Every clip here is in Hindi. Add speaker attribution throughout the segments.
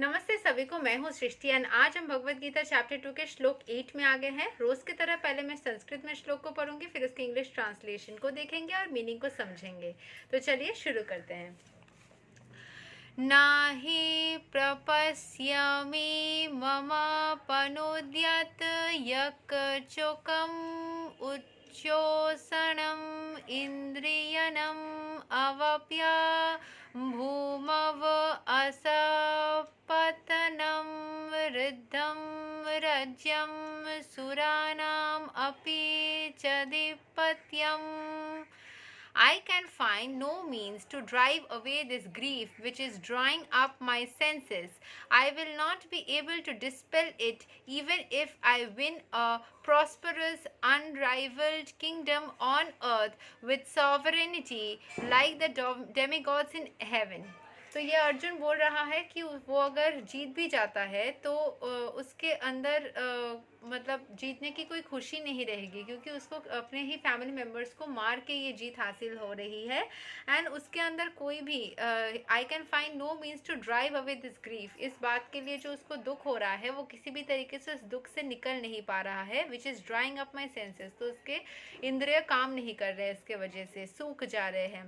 Speaker 1: नमस्ते सभी को। मैं हूँ सृष्टि एंड आज हम भगवत गीता चैप्टर 2 के श्लोक 8 में आ गए हैं। रोज की तरह पहले मैं संस्कृत में श्लोक को पढ़ूंगी, फिर उसके इंग्लिश ट्रांसलेशन को देखेंगे और मीनिंग को समझेंगे। तो चलिए शुरू करते हैं। नाहि प्रपश्यमि मम पनोद्यत यक चोकम उच्चोषणम इंद्रियनम अवप्य भूमव असपतनं वृद्धं राज्यं सुराणाम् अपि चदिपत्यम् I can find no means to drive away this grief which is drawing up my senses. I will not be able to dispel it even if I win a prosperous, unrivaled kingdom on earth with sovereignty like the demigods in heaven. तो ये अर्जुन बोल रहा है कि वो अगर जीत भी जाता है तो उसके अंदर मतलब जीतने की कोई खुशी नहीं रहेगी, क्योंकि उसको अपने ही फैमिली मेम्बर्स को मार के ये जीत हासिल हो रही है। एंड उसके अंदर कोई भी I can find no means to drive away this grief, इस बात के लिए जो उसको दुख हो रहा है वो किसी भी तरीके से उस दुख से निकल नहीं पा रहा है। Which is drawing up my senses, तो उसके इंद्रिय काम नहीं कर रहे, इसके वजह से सूख जा रहे हैं।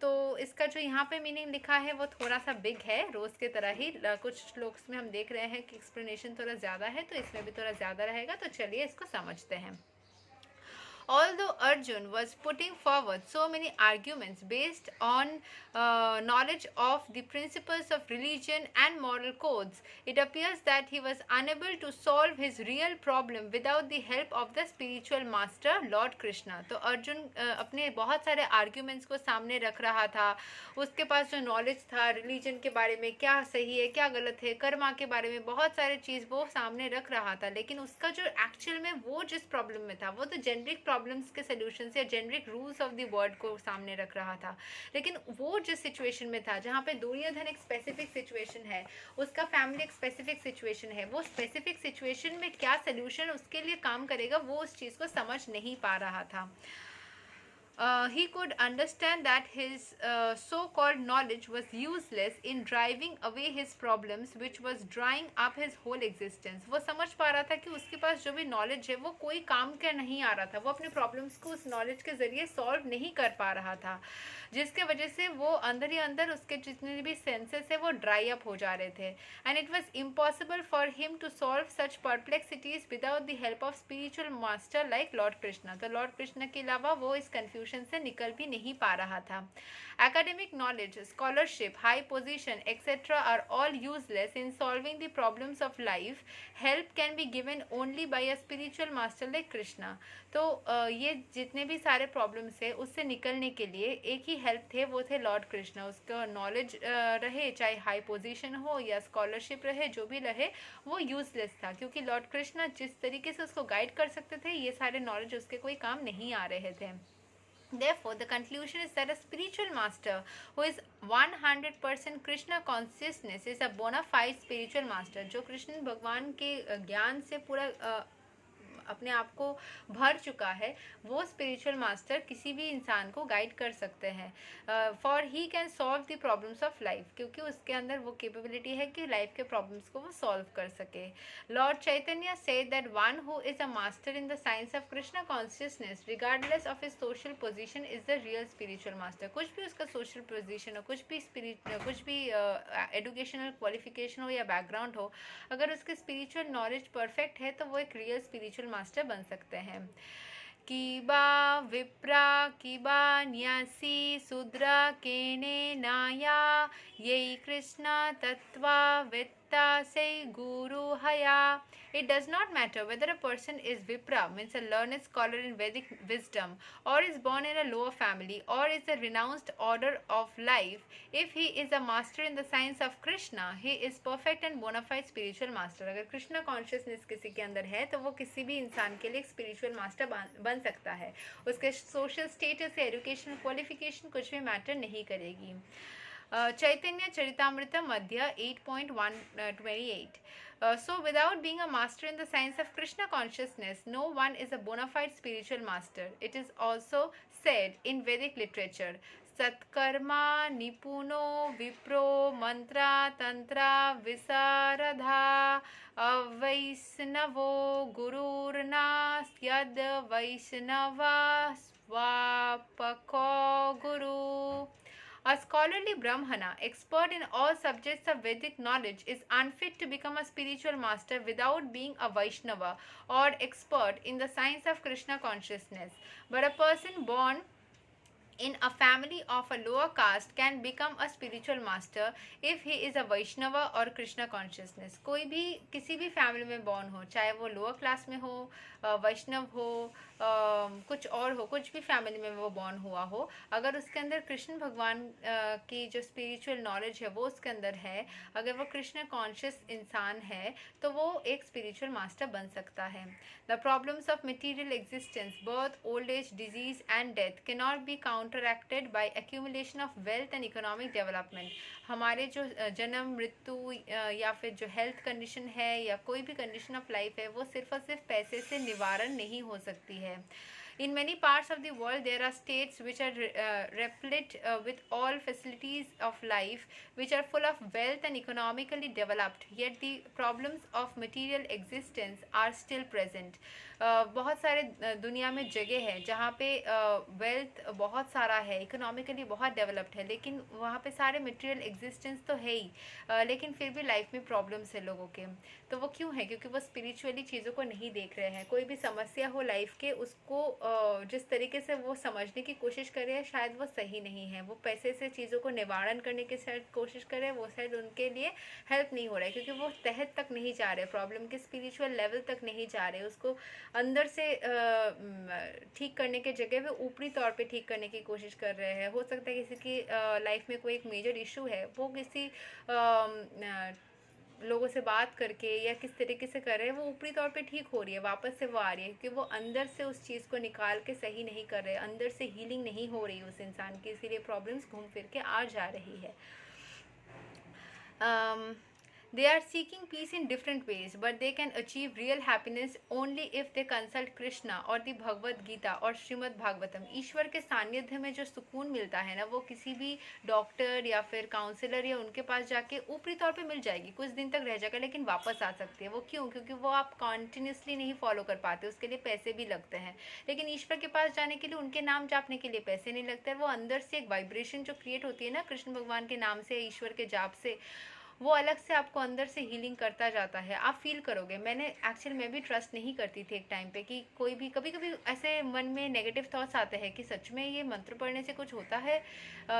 Speaker 1: तो इसका जो यहाँ पे मीनिंग लिखा है वो थोड़ा सा बिग है, रोज़ के तरह ही। कुछ श्लोक्स में हम देख रहे हैं कि एक्सप्लेनेशन थोड़ा ज़्यादा है, तो इसमें भी थोड़ा ज़्यादा रहेगा। तो चलिए इसको समझते हैं। Although Arjun was putting forward so many arguments based on knowledge of the principles of religion and moral codes, it appears that he was unable to solve his real problem without the help of the spiritual master Lord Krishna. तो अर्जुन अपने बहुत सारे आर्ग्यूमेंट्स को सामने रख रहा था। उसके पास जो नॉलेज था रिलीजन के बारे में, क्या सही है क्या गलत है, कर्मा के बारे में बहुत सारे चीज़ वो सामने रख रहा था, लेकिन उसका जो एक्चुअल में वो जिस प्रॉब्लम में था वो तो जेनरिक प्रॉब्लम्स के सोल्यूशन या generic rules of the world को सामने रख रहा था। लेकिन वो जिस सिचुएशन में था जहाँ पे दुर्योधन एक स्पेसिफिक सिचुएशन है, उसका फैमिली एक स्पेसिफिक सिचुएशन है, वो स्पेसिफिक सिचुएशन में क्या सोल्यूशन उसके लिए काम करेगा वो उस चीज़ को समझ नहीं पा रहा था। He could understand that his so-called knowledge was useless in driving away his problems, which was drying up his whole existence. वो समझ पा रहा था कि उसके पास जो भी नॉलेज है वो कोई काम का नहीं आ रहा था, वो अपने प्रॉब्लम्स को उस नॉलेज के ज़रिए सॉल्व नहीं कर पा रहा था, जिसके वजह से वो अंदर ही अंदर उसके जितने भी सेंसेस है वो ड्राई अप हो जा रहे थे। And it was impossible for him to solve such perplexities without the help of spiritual master like lord Krishna. तो लॉर्ड कृष्णा के अलावा वो इस कन्फ्यूजन से निकल भी नहीं पा रहा था। Academic knowledge, scholarship, high position, etc. are all useless in solving the problems of life. Help can be given only by a spiritual master like Krishna. तो ये जितने भी सारे प्रॉब्लम्स है उससे निकलने के लिए एक ही हेल्प थे, वो थे लॉर्ड कृष्णा। उसका नॉलेज रहे, चाहे हाई पोजीशन हो या स्कॉलरशिप रहे, जो भी रहे वो यूजलेस था, क्योंकि लॉर्ड कृष्णा जिस तरीके से उसको गाइड कर सकते थे ये सारे नॉलेज उसके कोई काम नहीं आ रहे थे। Therefore, the conclusion is that a spiritual master who is 100% Krishna consciousness is a bona fide spiritual master, जो कृष्ण भगवान के ज्ञान से पूरा अपने आप को भर चुका है, वो स्पिरिचुअल मास्टर किसी भी इंसान को गाइड कर सकते हैं। For he can solve the problems of life, क्योंकि उसके अंदर वो कैपेबिलिटी है कि लाइफ के प्रॉब्लम्स को वो सॉल्व कर सके। Lord Chaitanya said that one who is a master in the science of Krishna consciousness regardless of his social position is the real spiritual master. कुछ भी उसका सोशल पोजीशन हो, कुछ भी एजुकेशनल क्वालिफिकेशन हो या बैकग्राउंड हो, अगर उसके स्पिरिचुअल नॉलेज परफेक्ट है तो वो एक रियल स्पिरिचुअल मास्टर बन सकते हैं। किबा विप्रा किबा न्यासी शूद्रा केने नाया ये कृष्णा तत्वा वित्ता से गुरु हया। It does not matter whether a person is Vipra, means a learned scholar in Vedic wisdom, or is born in a lower family, or is a renounced order of life. If he is a master in the science of Krishna, he is perfect and bona fide spiritual master. अगर कृष्णा कॉन्शियसनेस किसी के अंदर है तो वो किसी भी इंसान के लिए स्पिरिचुअल मास्टर बन सकता है। उसके सोशल स्टेटस या एजुकेशनल क्वालिफिकेशन कुछ भी मैटर नहीं करेगी। Chaitanya Charitamrita Madhya 8.128. So without being a master in the science of Krishna consciousness, no one is a bona fide spiritual master. It is also said in Vedic literature, सत्कर्मा निपुनो Wipro Mantra tantra विशारदा अवैष्णवो गुरुर्नास्यद् Vaishnava स्वापको Guru. A scholarly Brahmana, expert in all subjects of Vedic knowledge, is unfit to become a spiritual master without being a Vaishnava or expert in the science of Krishna consciousness. But a person born in a family of a lower caste can become a spiritual master if he is a Vaishnava or Krishna consciousness. कोई भी किसी भी फैमिली में बॉर्न हो, चाहे वो लोअर क्लास में हो, वैष्णव हो, कुछ और हो, कुछ भी फैमिली में वो बॉर्न हुआ हो, अगर उसके अंदर कृष्ण भगवान की जो स्पिरिचुअल नॉलेज है वो उसके अंदर है, अगर वो कृष्ण कॉन्शियस इंसान है, तो वो एक स्पिरिचुअल मास्टर बन सकता है. The problems of material existence, birth, old age, disease and death can not be counteracted by accumulation of wealth and economic development. हमारे जो जन्म, मृत्यु या फिर जो हेल्थ कंडीशन है या कोई भी कंडीशन ऑफ लाइफ है, वो सिर्फ और सिर्फ पैसे से निवारण नहीं हो सकती है. In many parts of the world, there are states which are replete with all facilities of life, which are full of wealth and economically developed. Yet the problems of material existence are still present. बहुत सारे दुनिया में जगह है जहाँ पे वेल्थ बहुत सारा है, इकोनॉमिकली बहुत डेवलप्ड है, लेकिन वहाँ पे सारे मटेरियल एग्जिस्टेंस तो है ही, लेकिन फिर भी लाइफ में प्रॉब्लम्स है लोगों के. तो वो क्यों है? क्योंकि वो स्पिरिचुअली चीज़ों को नहीं देख रहे हैं. कोई भी समस्या हो लाइफ के, उसको जिस तरीके से वो समझने की कोशिश कर रहे हैं शायद वो सही नहीं है. वो पैसे से चीज़ों को निवारण करने की शायद कोशिश कर रहे हैं, वो शायद उनके लिए हेल्प नहीं हो रहा है, क्योंकि वो तहत तक नहीं जा रहे, प्रॉब्लम के स्पिरिचुअल लेवल तक नहीं जा रहे. उसको अंदर से ठीक करने के जगह वे ऊपरी तौर पे ठीक करने की कोशिश कर रहे हैं. हो सकता है किसी की लाइफ में कोई एक मेजर इशू है, वो किसी लोगों से बात करके या किस तरीके से कर रहे हैं, वो ऊपरी तौर पे ठीक हो रही है, वापस से वो आ रही है, क्योंकि वो अंदर से उस चीज़ को निकाल के सही नहीं कर रहे, अंदर से हीलिंग नहीं हो रही उस इंसान की, इसीलिए प्रॉब्लम्स घूम फिर के आ जा रही है. They are seeking peace in different ways, but they can achieve real happiness only if they consult Krishna or the Bhagavad Gita और श्रीमद् भागवतम. ईश्वर के सानिध्य में जो सुकून मिलता है ना, वो किसी भी डॉक्टर या फिर काउंसलर या उनके पास जाके ऊपरी तौर पे मिल जाएगी, कुछ दिन तक रह जाएगा, लेकिन वापस आ सकती है. वो क्यों? क्योंकि वो आप कॉन्टिन्यूसली नहीं फॉलो कर पाते, उसके लिए पैसे भी लगते हैं. लेकिन ईश्वर के पास जाने के लिए, उनके नाम जापने के लिए पैसे नहीं लगते. वो अंदर से एक वाइब्रेशन जो क्रिएट होती है ना कृष्ण भगवान के नाम से, ईश्वर के जाप से, वो अलग से आपको अंदर से हीलिंग करता जाता है. आप फील करोगे. मैं भी ट्रस्ट नहीं करती थी एक टाइम पे कि कोई भी, कभी कभी ऐसे मन में नेगेटिव थॉट्स आते हैं कि सच में ये मंत्र पढ़ने से कुछ होता है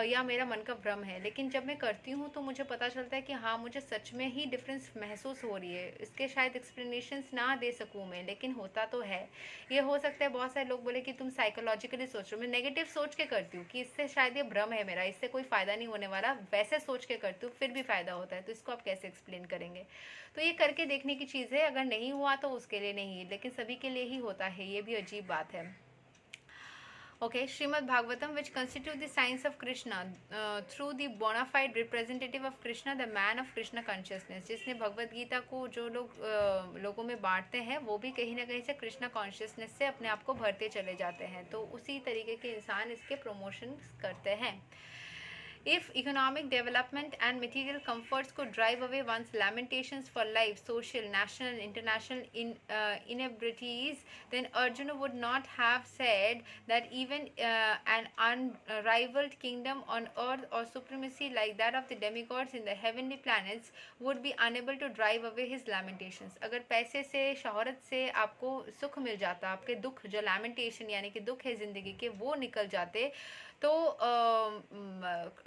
Speaker 1: या मेरा मन का भ्रम है. लेकिन जब मैं करती हूँ तो मुझे पता चलता है कि हाँ, मुझे सच में ही डिफरेंस महसूस हो रही है. इसके शायद एक्सप्लेनेशंस ना दे सकूँ मैं, लेकिन होता तो है. ये हो सकता है बहुत सारे लोग बोले कि तुम साइकोलॉजिकली सोच रहे हो. मैं नेगेटिव सोच के करती हूँ कि इससे शायद ये भ्रम है मेरा, इससे कोई फ़ायदा नहीं होने वाला, वैसे सोच के करती हूँ, फिर भी फ़ायदा होता है. तो इसको आप कैसे एक्सप्लेन करेंगे? तो ये करके देखने की चीज़ है. अगर नहीं हुआ तो उसके लिए नहीं, लेकिन सभी के लिए ही होता है. ये भी अजीब बात है. Okay, Srimad Bhagavatam, which constitute the science of Krishna through the bona fide representative of Krishna, the man of Krishna consciousness. जिसने भगवत गीता को जो लोग लोगों में बांटते हैं, वो भी कहीं ना कहीं से कृष्णा कॉन्शियसनेस से अपने आप को भरते चले जाते हैं. तो उसी तरीके के इंसान इसके प्रमोशन करते हैं. If economic development and material comforts could drive away one's lamentations for life, social, national, and international inebrities, then Arjuna would not have said that even an unrivaled kingdom on earth or supremacy like that of the demigods in the heavenly planets would be unable to drive away his lamentations. अगर पैसे से, शोहरत से आपको सुख मिल जाता, आपके दुख जो lamentation यानी कि दुख है ज़िंदगी के, वो निकल जाते, तो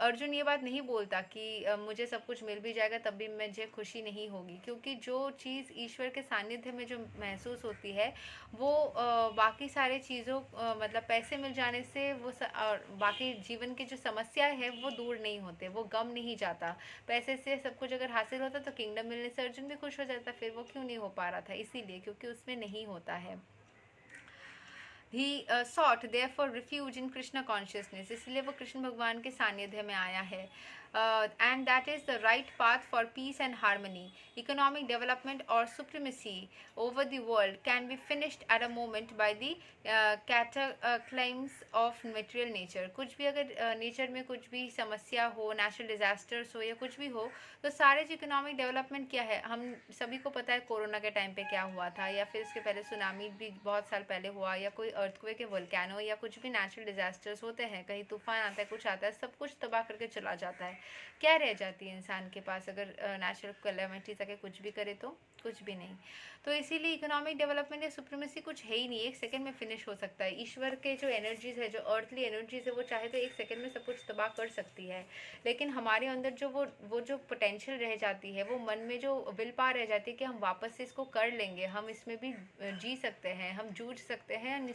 Speaker 1: अर्जुन ये बात नहीं बोलता कि मुझे सब कुछ मिल भी जाएगा तब भी मुझे खुशी नहीं होगी. क्योंकि जो चीज़ ईश्वर के सानिध्य में जो महसूस होती है, वो बाकी सारे चीज़ों मतलब पैसे मिल जाने से वो और बाकी जीवन की जो समस्या है वो दूर नहीं होते, वो गम नहीं जाता. पैसे से सब कुछ अगर हासिल होता तो किंगडम मिलने से अर्जुन भी खुश हो जाता, फिर वो क्यों नहीं हो पा रहा था? इसीलिए क्योंकि उसमें नहीं होता है. He sought therefore refuge in Krishna consciousness. इसलिए वो कृष्ण भगवान के सानिध्य में आया है. and that is the right path for peace and harmony. Economic development or supremacy over the world can be finished at a moment by the cataclysms of material nature. कुछ भी अगर नेचर में कुछ भी समस्या हो, नेचुरल डिजास्टर्स हो या कुछ भी हो, तो सारे जो इकोनॉमिक डेवलपमेंट क्या है, हम सभी को पता है कोरोना के टाइम पे क्या हुआ था, या फिर उसके पहले सुनामी भी बहुत साल पहले हुआ, या कोई अर्थक्वेक या वोल्केनो या कुछ भी नेचुरल डिजास्टर्स होते हैं, कहीं तूफान आता है, कुछ आता है, सब कुछ तबाह करके चला जाता है। क्या रह जाती है इंसान के पास अगर नेचुरल कैलेमिटीज आके कुछ भी करे तो? कुछ भी नहीं। तो इसीलिए इकोनॉमिक डेवलपमेंट या सुप्रीमेसी कुछ है ही नहीं, एक सेकंड में फिनिश हो सकता है। ईश्वर के जो एनर्जीज है, जो अर्थली एनर्जीज है, वो चाहे तो एक सेकंड में सब कुछ तबाह कर सकती है, लेकिन हमारे अंदर जो वो जो पोटेंशियल रह जाती है, वो मन में जो विल पावर रह जाती है कि हम वापस से इसको कर लेंगे, हम इसमें भी जी सकते हैं, हम जूझ सकते हैं,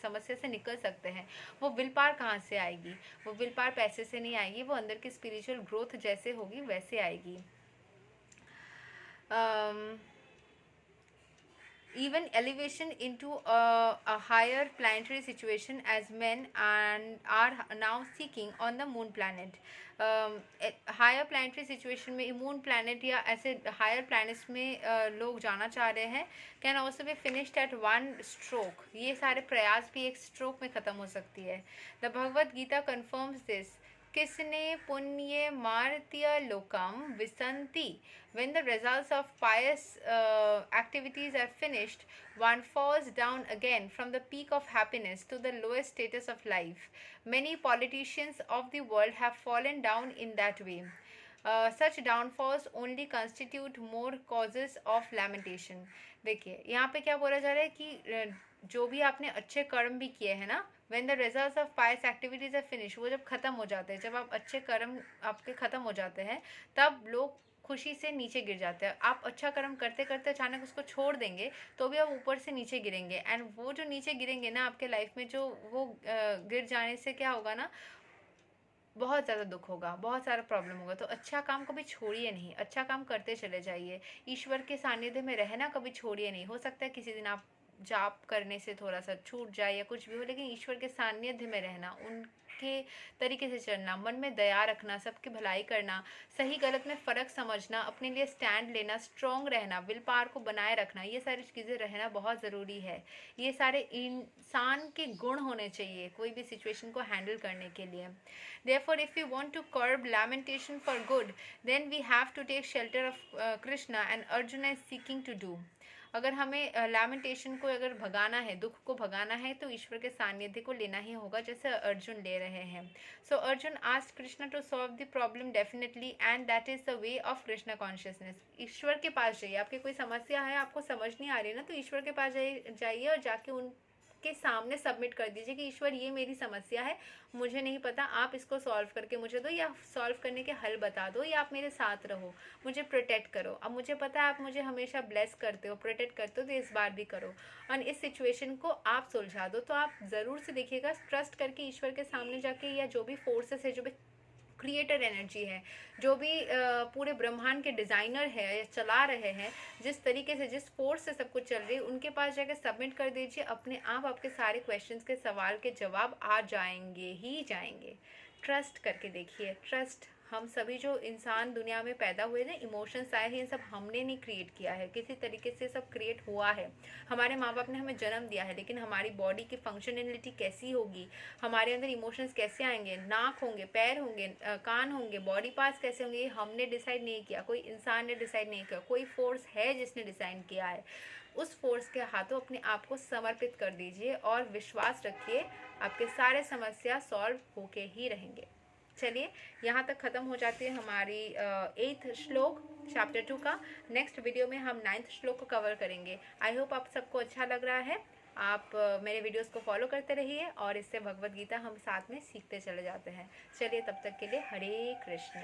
Speaker 1: समस्या से निकल सकते हैं, वो विल पावर कहाँ से आएगी? वो विल पावर पैसे से नहीं आएगी, वो अंदर की स्पिरिचुअल ग्रोथ जैसे होगी वैसे आएगी। Even elevation into a higher planetary situation as men and are now seeking on the moon planet. Higher planetary situation में मून प्लानट या ऐसे हायर प्लैनेट्स में लोग जाना चाह रहे हैं, can also be finished at one stroke. ये सारे प्रयास भी एक स्ट्रोक में ख़त्म हो सकती है। The Bhagavad Gita confirms this. किसने पुण्य मार्त्य लोकम विसंति। When the results of pious activities are finished, one falls down again from the peak of happiness to the lowest status of life. Many politicians of the world have fallen down in that way. Such downfalls only constitute more causes of lamentation. देखिए यहाँ पे क्या बोला जा रहा है कि जो भी आपने अच्छे कर्म भी किए हैं ना, when the results of pious activities are finished, वो जब ख़त्म हो जाते हैं, जब आप अच्छे कर्म आपके ख़त्म हो जाते हैं, तब लोग खुशी से नीचे गिर जाते हैं। आप अच्छा कर्म करते करते अचानक उसको छोड़ देंगे तो भी आप ऊपर से नीचे गिरेंगे, एंड वो जो नीचे गिरेंगे ना आपके लाइफ में, जो वो गिर जाने से क्या होगा ना, बहुत ज़्यादा दुख होगा, बहुत सारा प्रॉब्लम होगा। तो अच्छा काम कभी छोड़िए नहीं, अच्छा काम करते चले जाइए, ईश्वर के सानिध्य में रहना कभी छोड़िए नहीं। हो सकता है किसी दिन आप जाप करने से थोड़ा सा छूट जाए या कुछ भी हो, लेकिन ईश्वर के सानिध्य में रहना, उनके तरीके से चलना, मन में दया रखना, सबकी भलाई करना, सही गलत में फ़र्क समझना, अपने लिए स्टैंड लेना, स्ट्रॉन्ग रहना, विल पावर को बनाए रखना, ये सारी चीज़ें रहना बहुत ज़रूरी है। ये सारे इंसान के गुण होने चाहिए कोई भी सिचुएशन को हैंडल करने के लिए। Therefore, if we want to curb lamentation for good, then we have to take shelter of Krishna and Arjuna is seeking to do. अगर हमें लैमेंटेशन को अगर भगाना है, दुख को भगाना है, तो ईश्वर के सानिध्य को लेना ही होगा, जैसे अर्जुन ले रहे हैं। So Arjun asked Krishna to solve the problem definitely, and that is the way of Krishna consciousness. ईश्वर के पास जाइए, आपकी कोई समस्या है, आपको समझ नहीं आ रही ना, तो ईश्वर के पास जाइए और जाके उनके सामने सबमिट कर दीजिए कि ईश्वर ये मेरी समस्या है, मुझे नहीं पता, आप इसको सॉल्व करके मुझे दो, या सॉल्व करने के हल बता दो, या आप मेरे साथ रहो, मुझे प्रोटेक्ट करो। अब मुझे पता है आप मुझे हमेशा ब्लेस करते हो, प्रोटेक्ट करते हो, तो इस बार भी करो, और इस सिचुएशन को आप सुलझा दो। तो आप ज़रूर से देखिएगा, ट्रस्ट करके ईश्वर के सामने जाके, या जो भी फोर्सेस है, जो भी क्रिएटर एनर्जी है, जो भी पूरे ब्रह्मांड के डिज़ाइनर है या चला रहे हैं, जिस तरीके से, जिस फोर्स से सब कुछ चल रही है, उनके पास जाकर सबमिट कर दीजिए। अपने आप आपके सारे क्वेश्चंस के सवाल के जवाब आ जाएंगे ही जाएंगे। ट्रस्ट करके देखिए, ट्रस्ट। हम सभी जो इंसान दुनिया में पैदा हुए हैं, इमोशंस आए हैं, ये सब हमने नहीं क्रिएट किया है, किसी तरीके से सब क्रिएट हुआ है। हमारे माँ बाप ने हमें जन्म दिया है, लेकिन हमारी बॉडी की फंक्शनलिटी कैसी होगी, हमारे अंदर इमोशंस कैसे आएंगे, नाक होंगे, पैर होंगे, कान होंगे, बॉडी पार्ट्स कैसे होंगे, ये हमने डिसाइड नहीं किया, कोई इंसान ने डिसाइड नहीं किया, कोई फोर्स है जिसने डिसाइड किया है। उस फोर्स के हाथों अपने आप को समर्पित कर दीजिए और विश्वास रखिए, आपके सारे समस्या सॉल्व होके ही रहेंगे। चलिए, यहाँ तक ख़त्म हो जाती है हमारी 8th श्लोक चैप्टर 2 का। नेक्स्ट वीडियो में हम 9th श्लोक को कवर करेंगे। आई होप आप सबको अच्छा लग रहा है। आप मेरे वीडियोस को फॉलो करते रहिए और इससे भगवद गीता हम साथ में सीखते चले जाते हैं। चलिए, तब तक के लिए हरे कृष्ण।